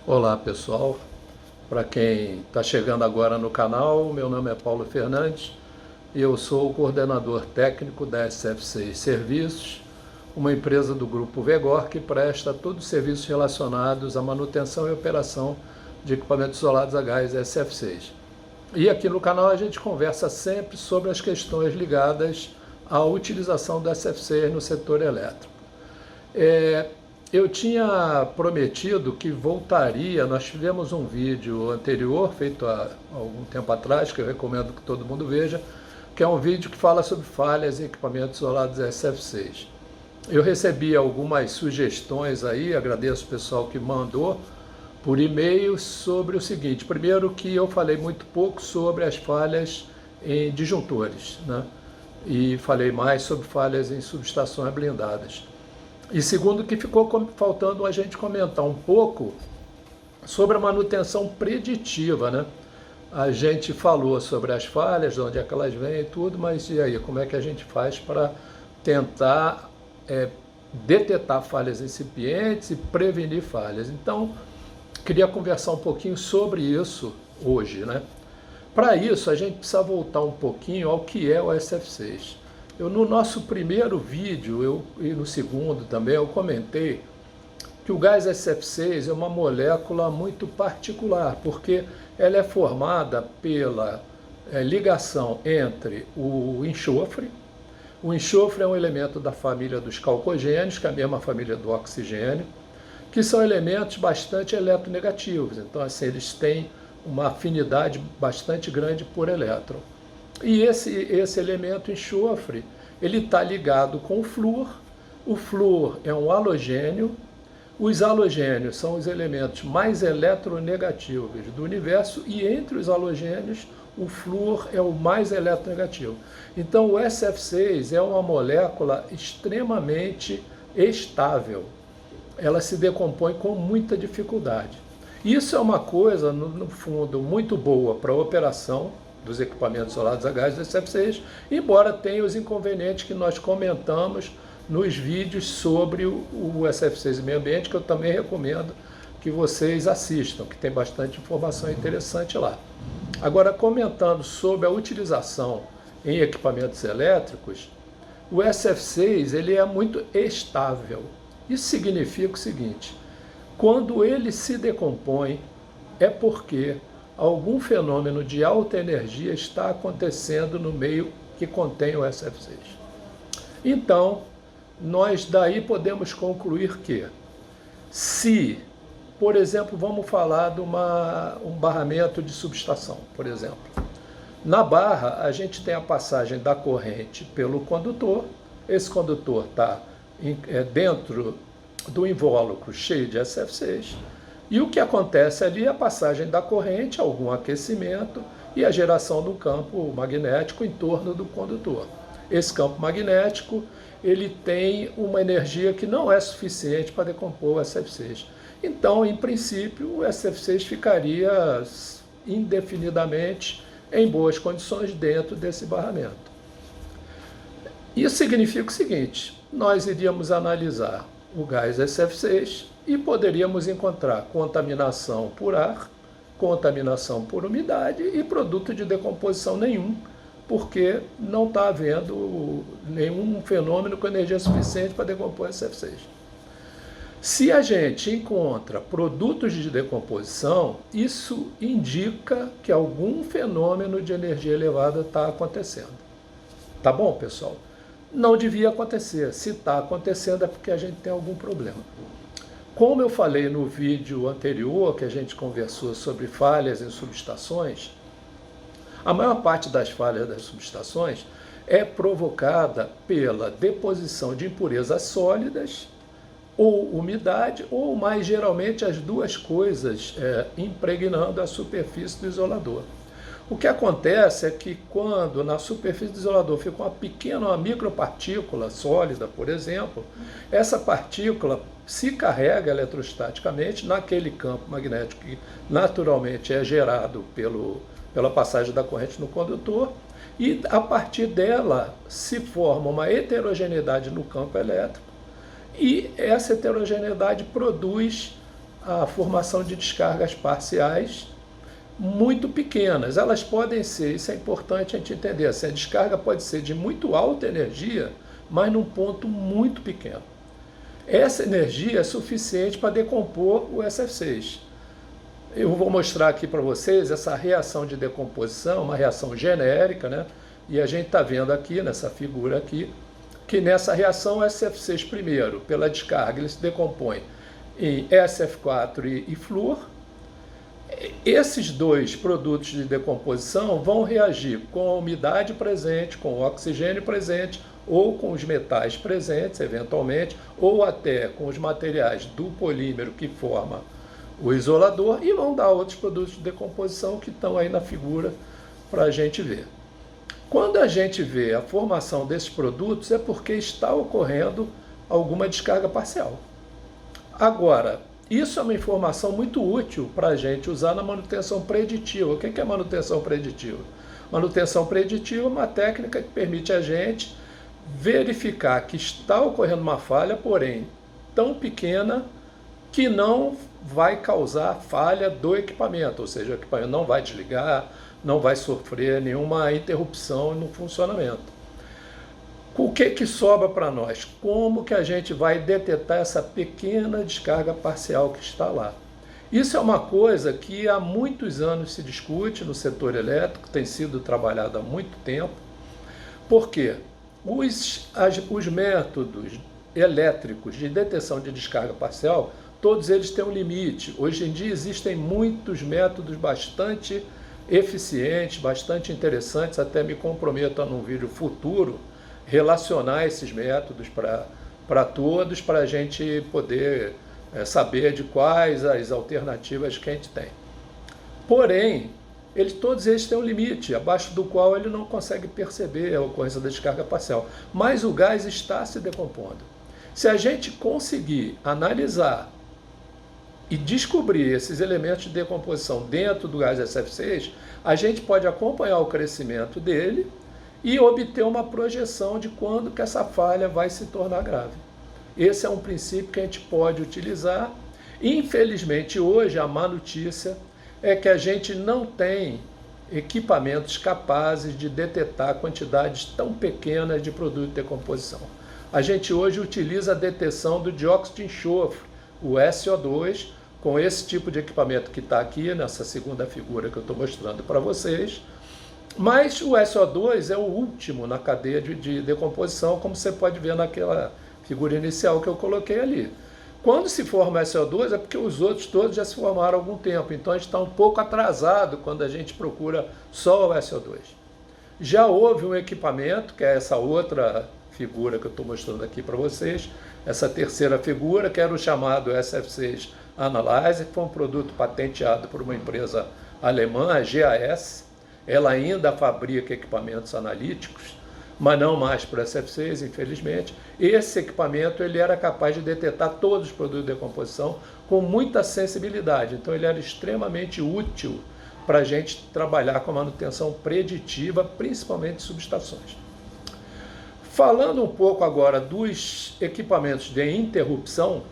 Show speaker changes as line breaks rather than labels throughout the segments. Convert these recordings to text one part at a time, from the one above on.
Olá pessoal, para quem está chegando agora no canal, meu nome é Paulo Fernandes e eu sou o coordenador técnico da SF6 Serviços, uma empresa do Grupo Vegor que presta todos os serviços relacionados à manutenção e operação de equipamentos isolados a gás SF6. E aqui no canal a gente conversa sempre sobre as questões ligadas à utilização da SF6 no setor elétrico. Eu tinha prometido que voltaria, nós tivemos um vídeo anterior, feito há algum tempo atrás, que eu recomendo que todo mundo veja, que é um vídeo que fala sobre falhas em equipamentos isolados SF6. Eu recebi algumas sugestões aí, agradeço o pessoal que mandou por e-mail sobre o seguinte. Primeiro, que eu falei muito pouco sobre as falhas em disjuntores, né? E falei mais sobre falhas em subestações blindadas. E segundo, que ficou faltando a gente comentar um pouco sobre a manutenção preditiva, né? A gente falou sobre as falhas, de onde é que elas vêm e tudo, mas e aí, como é que a gente faz para tentar detectar falhas incipientes e prevenir falhas? Então, queria conversar um pouquinho sobre isso hoje, né? Para isso, a gente precisa voltar um pouquinho ao que é o SF6. No nosso primeiro vídeo, e no segundo também, eu comentei que o gás SF6 é uma molécula muito particular, porque ela é formada pela ligação entre o enxofre. O enxofre é um elemento da família dos calcogênios, que é a mesma família do oxigênio, que são elementos bastante eletronegativos. Então, assim, eles têm uma afinidade bastante grande por elétron. E esse elemento enxofre, ele está ligado com o flúor. O flúor é um halogênio. Os halogênios são os elementos mais eletronegativos do universo e entre os halogênios o flúor é o mais eletronegativo. Então o SF6 é uma molécula extremamente estável. Ela se decompõe com muita dificuldade. Isso é uma coisa, no fundo, muito boa para a operação dos equipamentos isolados a gás do SF6, embora tenha os inconvenientes que nós comentamos nos vídeos sobre o SF6 e meio ambiente, que eu também recomendo que vocês assistam, que tem bastante informação interessante lá. Agora, comentando sobre a utilização em equipamentos elétricos, o SF6 ele é muito estável. Isso significa o seguinte: quando ele se decompõe, é porque algum fenômeno de alta energia está acontecendo no meio que contém o SF6. Então, nós daí podemos concluir que, se, por exemplo, vamos falar de um barramento de subestação, por exemplo. Na barra, a gente tem a passagem da corrente pelo condutor. Esse condutor está dentro do invólucro cheio de SF6. E o que acontece ali é a passagem da corrente, algum aquecimento e a geração do campo magnético em torno do condutor. Esse campo magnético ele tem uma energia que não é suficiente para decompor o SF6. Então, em princípio, o SF6 ficaria indefinidamente em boas condições dentro desse barramento. Isso significa o seguinte: nós iríamos analisar o gás SF6 e poderíamos encontrar contaminação por ar, contaminação por umidade e produto de decomposição nenhum, porque não está havendo nenhum fenômeno com energia suficiente para decompor SF6. Se a gente encontra produtos de decomposição, isso indica que algum fenômeno de energia elevada está acontecendo. Tá bom, pessoal? Não devia acontecer. Se está acontecendo é porque a gente tem algum problema. Como eu falei no vídeo anterior, que a gente conversou sobre falhas em subestações, a maior parte das falhas das subestações é provocada pela deposição de impurezas sólidas, ou umidade, ou mais geralmente as duas coisas impregnando a superfície do isolador. O que acontece é que quando na superfície do isolador fica uma micropartícula sólida, por exemplo, essa partícula se carrega eletrostaticamente naquele campo magnético que naturalmente é gerado pela passagem da corrente no condutor, e a partir dela se forma uma heterogeneidade no campo elétrico, e essa heterogeneidade produz a formação de descargas parciais muito pequenas. Elas podem ser, isso é importante a gente entender, assim, a descarga pode ser de muito alta energia, mas num ponto muito pequeno. Essa energia é suficiente para decompor o SF6. Eu vou mostrar aqui para vocês essa reação de decomposição, uma reação genérica, né? E a gente está vendo aqui, nessa figura aqui, que nessa reação o SF6 primeiro, pela descarga, ele se decompõe em SF4 e flúor. Esses dois produtos de decomposição vão reagir com a umidade presente, com o oxigênio presente, ou com os metais presentes, eventualmente, ou até com os materiais do polímero que forma o isolador, e vão dar outros produtos de decomposição que estão aí na figura para a gente ver. Quando a gente vê a formação desses produtos, é porque está ocorrendo alguma descarga parcial. Agora, isso é uma informação muito útil para a gente usar na manutenção preditiva. O que é manutenção preditiva? Manutenção preditiva é uma técnica que permite a gente verificar que está ocorrendo uma falha, porém tão pequena que não vai causar falha do equipamento, ou seja, o equipamento não vai desligar, não vai sofrer nenhuma interrupção no funcionamento. O que sobra para nós? Como que a gente vai detectar essa pequena descarga parcial que está lá? Isso é uma coisa que há muitos anos se discute no setor elétrico, tem sido trabalhado há muito tempo. Por quê? Os métodos elétricos de detecção de descarga parcial, todos eles têm um limite. Hoje em dia existem muitos métodos bastante eficientes, bastante interessantes, até me comprometo a num vídeo futuro relacionar esses métodos para todos, para a gente poder saber de quais as alternativas que a gente tem. Porém, todos eles têm um limite, abaixo do qual ele não consegue perceber a ocorrência da descarga parcial. Mas o gás está se decompondo. Se a gente conseguir analisar e descobrir esses elementos de decomposição dentro do gás SF6, a gente pode acompanhar o crescimento dele e obter uma projeção de quando que essa falha vai se tornar grave. Esse é um princípio que a gente pode utilizar. Infelizmente, hoje, a má notícia é que a gente não tem equipamentos capazes de detectar quantidades tão pequenas de produto de decomposição. A gente hoje utiliza a detecção do dióxido de enxofre, o SO2, com esse tipo de equipamento que está aqui, nessa segunda figura que eu estou mostrando para vocês. Mas o SO2 é o último na cadeia de decomposição, como você pode ver naquela figura inicial que eu coloquei ali. Quando se forma SO2 é porque os outros todos já se formaram há algum tempo, então a gente está um pouco atrasado quando a gente procura só o SO2. Já houve um equipamento, que é essa outra figura que eu estou mostrando aqui para vocês, essa terceira figura, que era o chamado SF6 Analyzer, que foi um produto patenteado por uma empresa alemã, a GAS. Ela ainda fabrica equipamentos analíticos, mas não mais para o SF6, infelizmente. Esse equipamento ele era capaz de detectar todos os produtos de decomposição com muita sensibilidade, então ele era extremamente útil para a gente trabalhar com a manutenção preditiva, principalmente de subestações. Falando um pouco agora dos equipamentos de interrupção,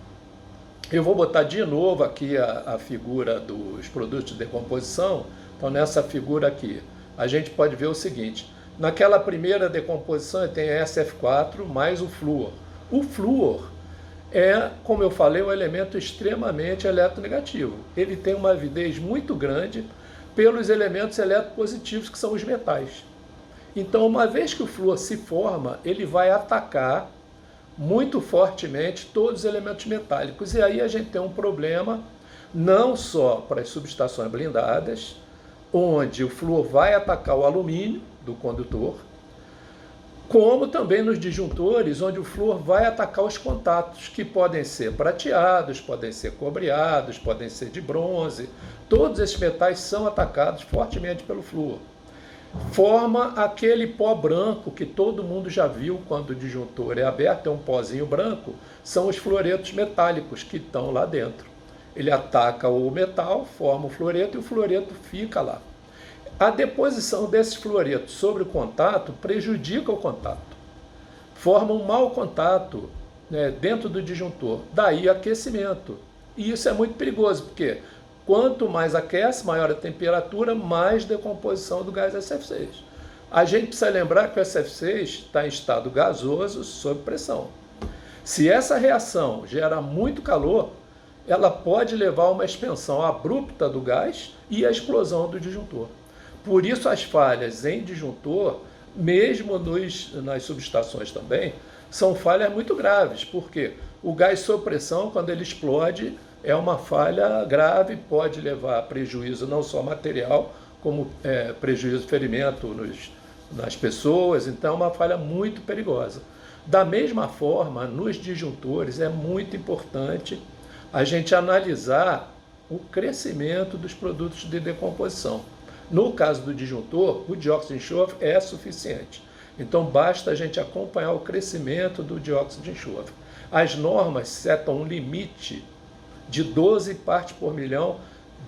eu vou botar de novo aqui a figura dos produtos de decomposição. Então, nessa figura aqui, a gente pode ver o seguinte: naquela primeira decomposição tem SF4 mais o flúor. O flúor é, como eu falei, um elemento extremamente eletronegativo. Ele tem uma avidez muito grande pelos elementos eletropositivos, que são os metais. Então, uma vez que o flúor se forma, ele vai atacar muito fortemente todos os elementos metálicos. E aí a gente tem um problema não só para as subestações blindadas, onde o flúor vai atacar o alumínio do condutor, como também nos disjuntores, onde o flúor vai atacar os contatos, que podem ser prateados, podem ser cobreados, podem ser de bronze. Todos esses metais são atacados fortemente pelo flúor. Forma aquele pó branco que todo mundo já viu quando o disjuntor é aberto, é um pozinho branco, são os fluoretos metálicos que estão lá dentro. Ele ataca o metal, forma o fluoreto e o fluoreto fica lá. A deposição desses fluoretos sobre o contato prejudica o contato, forma um mau contato, né, dentro do disjuntor, daí aquecimento. E isso é muito perigoso, porque quanto mais aquece, maior a temperatura, mais decomposição do gás SF6. A gente precisa lembrar que o SF6 está em estado gasoso sob pressão. Se essa reação gera muito calor, ela pode levar a uma expansão abrupta do gás e a explosão do disjuntor. Por isso as falhas em disjuntor, mesmo nas subestações também, são falhas muito graves, porque o gás sob pressão, quando ele explode, é uma falha grave, pode levar a prejuízo não só material, como prejuízo, ferimento nas pessoas, então é uma falha muito perigosa. Da mesma forma, nos disjuntores é muito importante a gente analisar o crescimento dos produtos de decomposição. No caso do disjuntor, o dióxido de enxofre é suficiente. Então basta a gente acompanhar o crescimento do dióxido de enxofre. As normas setam um limite de 12 partes por milhão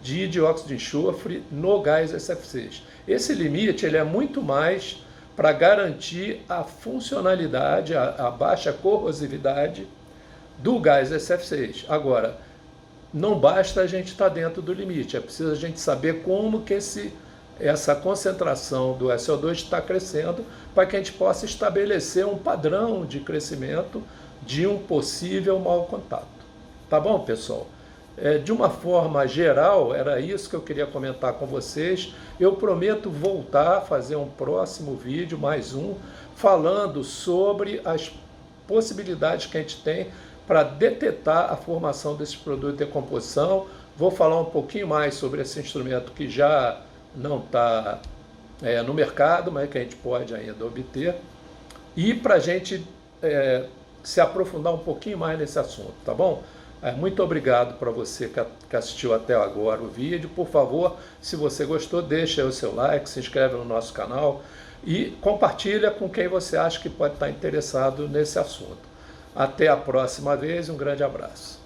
de dióxido de enxofre no gás SF6. Esse limite ele é muito mais para garantir a funcionalidade, a baixa corrosividade do gás SF6. Agora, não basta a gente estar dentro do limite, é preciso a gente saber como que essa concentração do SO2 está crescendo para que a gente possa estabelecer um padrão de crescimento de um possível mau contato. Tá bom, pessoal? De uma forma geral, era isso que eu queria comentar com vocês. Eu prometo voltar a fazer um próximo vídeo, mais um, falando sobre as possibilidades que a gente tem para detectar a formação desse produto de decomposição. Vou falar um pouquinho mais sobre esse instrumento que já não está no mercado, mas que a gente pode ainda obter. E para a gente se aprofundar um pouquinho mais nesse assunto, tá bom? Muito obrigado para você que assistiu até agora o vídeo. Por favor, se você gostou, deixa aí o seu like, se inscreve no nosso canal e compartilha com quem você acha que pode estar interessado nesse assunto. Até a próxima vez, um grande abraço.